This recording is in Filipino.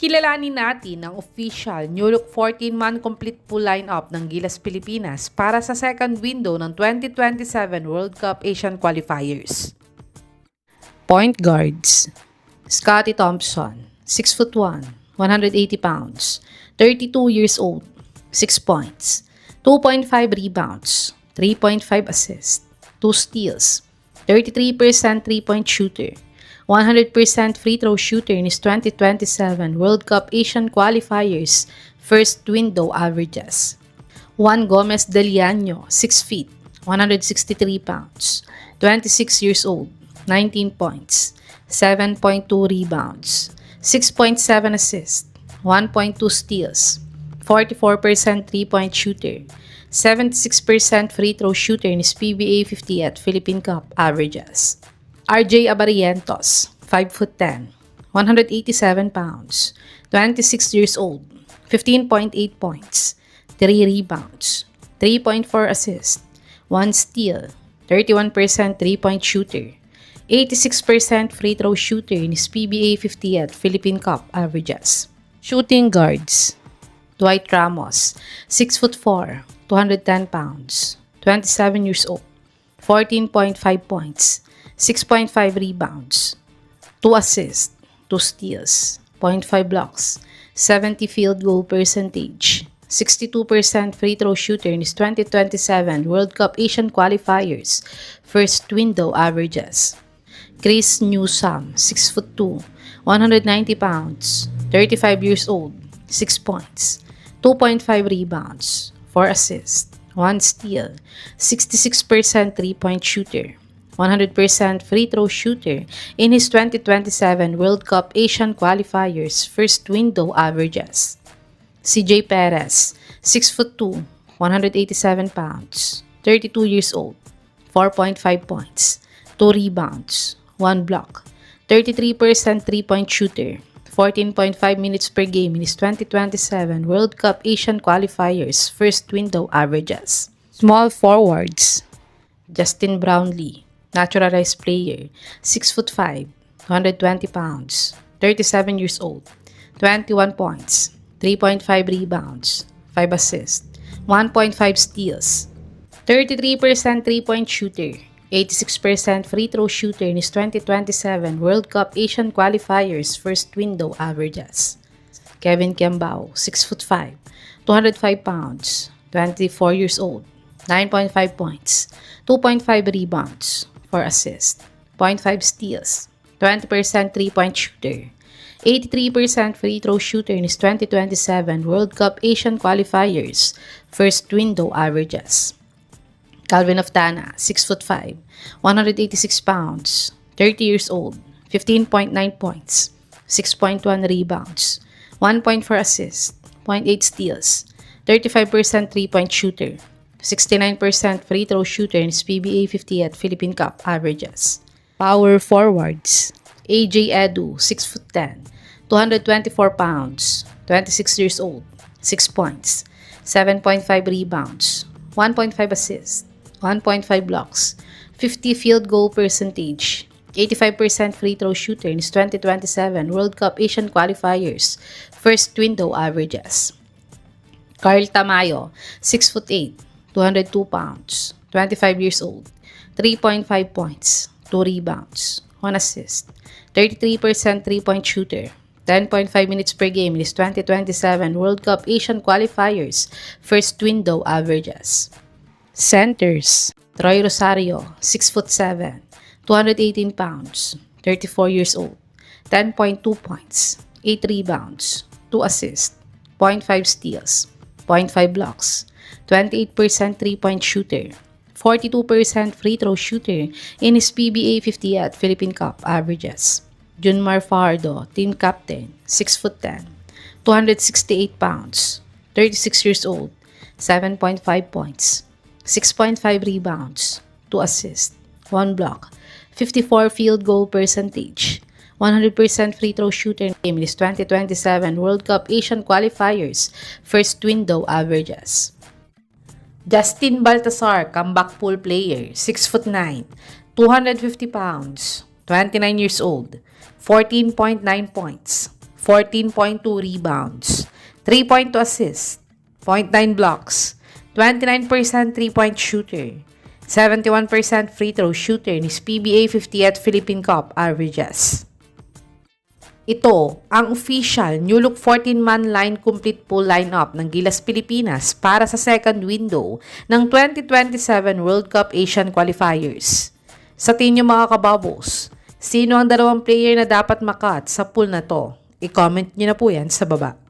Kilalanin natin ang official New Look 14-man complete full lineup ng Gilas Pilipinas para sa second window ng 2027 World Cup Asian Qualifiers. Point guards: Scottie Thompson, 6'1", 180 pounds, 32 years old, 6 points, 2.5 rebounds, 3.5 assists, 2 steals, 33% three-point shooter, 100% free throw shooter in his 2027 World Cup Asian Qualifiers first window averages. Juan Gomez Deliano, 6 feet, 163 pounds, 26 years old, 19 points, 7.2 rebounds, 6.7 assists, 1.2 steals, 44% three-point shooter, 76% free throw shooter in his PBA 50 at Philippine Cup averages. RJ Abarientos, 5'10", 187 pounds, 26 years old, 15.8 points, 3 rebounds, 3.4 assists, 1 steal, 31% three-point shooter, 86% free throw shooter in his PBA 50 at Philippine Cup averages. Shooting guards: Dwight Ramos, 6'4", 210 pounds, 27 years old, 14.5 points, 6.5 rebounds, 2 assists, 2 steals, 0.5 blocks, 70 field goal percentage, 62% free throw shooter in his 2027 World Cup Asian Qualifiers first window averages. Chris Newsome, 6'2", 190 pounds, 35 years old, 6 points, 2.5 rebounds, 4 assists, 1 steal, 66% three-point shooter, 100% free throw shooter in his 2027 World Cup Asian Qualifiers first window averages. CJ Perez, 6'2", 187 pounds, 32 years old, 4.5 points, 2 rebounds, 1 block, 33% three-point shooter, 14.5 minutes per game in his 2027 World Cup Asian Qualifiers first window averages. Small forwards: Justin Brownlee, naturalized player, 6'5", 120 pounds, 37 years old, 21 points, 3.5 rebounds, 5 assists, 1.5 steals, 33% three-point shooter, 86% free throw shooter in his 2027 World Cup Asian Qualifiers first window averages. Kevin Kiambao, 6'5", 205 pounds, 24 years old, 9.5 points, 2.5 rebounds, 4 assists, 0.5 steals, 20% three-point shooter, 83% free throw shooter in his 2027 World Cup Asian Qualifiers first window averages. Calvin Oftana, 6'5", 186 pounds, 30 years old, 15.9 points, 6.1 rebounds, 1.4 assists, 0.8 steals, 35% three-point shooter, 69% free throw shooter in his PBA 50 at Philippine Cup averages. Power forwards: AJ Edu, 6'10", 224 pounds, 26 years old, 6 points, 7.5 rebounds, 1.5 assists, 1.5 blocks, 50 field goal percentage, 85% free throw shooter in his 2027 World Cup Asian Qualifiers first window averages. Carl Tamayo, 6'8", 202 pounds, 25 years old, 3.5 points, 2 rebounds, 1 assist, 33% three-point shooter, 10.5 minutes per game in his 2027 World Cup Asian Qualifiers first window averages. Centers: Troy Rosario, 6'7", 218 pounds, 34 years old, 10.2 points, 8 rebounds, 2 assists, 0.5 steals, 0.5 blocks, 28% three-point shooter, 42% free throw shooter in his PBA 50 at Philippine Cup averages. Junmar Fardo, team captain, 6'10", 268 pounds, 36 years old, 7.5 points, 6.5 rebounds, 2 assists, 1 block, 54 field goal percentage, 100% free throw shooter in his 2027 World Cup Asian Qualifiers first window averages. Justin Baltasar, comeback pool player, 6'9", 250 pounds, 29 years old, 14.9 points, 14.2 rebounds, 3.2 assists, 0.9 blocks, 29% 3-point shooter, 71% free throw shooter ni PBA 50th Philippine Cup averages. Ito ang official New Look 14-man line complete full lineup ng Gilas Pilipinas para sa second window ng 2027 World Cup Asian Qualifiers. Sa tingin niyo mga kababos, sino ang dalawang player na dapat makat sa pool na to? I-comment niyo na po yan sa baba.